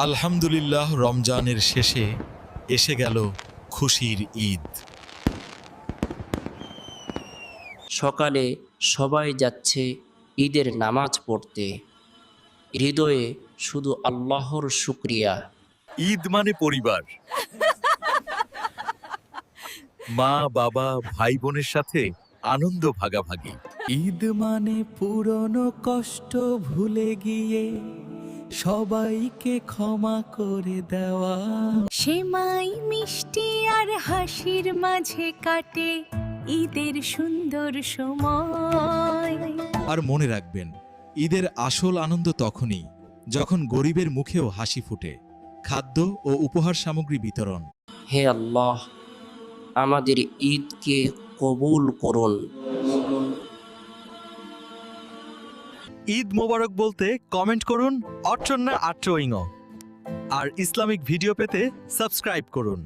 আলহামদুলিল্লাহ, রমজানের শেষে এসে গেল খুশির ঈদ। সকালে সবাই যাচ্ছে ঈদের নামাজ পড়তে, হৃদয়ে শুধু আল্লাহর শুকরিয়া। ঈদ মানে পরিবার, মা বাবা ভাই বোনের সাথে আনন্দ ভাগাভাগি। ঈদ মানে পুরনো কষ্ট ভুলে গিয়ে সবাইকে ক্ষমা করে দেওয়া। সেমাই মিষ্টি আর হাসির মাঝে কাটে ঈদের সুন্দর সময়। আর মনে রাখবেন, ঈদের আসল আনন্দ তখনই যখন গরিবের মুখেও হাসি ফুটে। খাদ্য ও উপহার সামগ্রী বিতরণ। হে আল্লাহ, আমাদের ঈদকে কবুল করুন। ঈদ মোবারক বলতে কমেন্ট করুন অট্টন্না আট্রোইং। আর ইসলামিক ভিডিও পেতে সাবস্ক্রাইব করুন।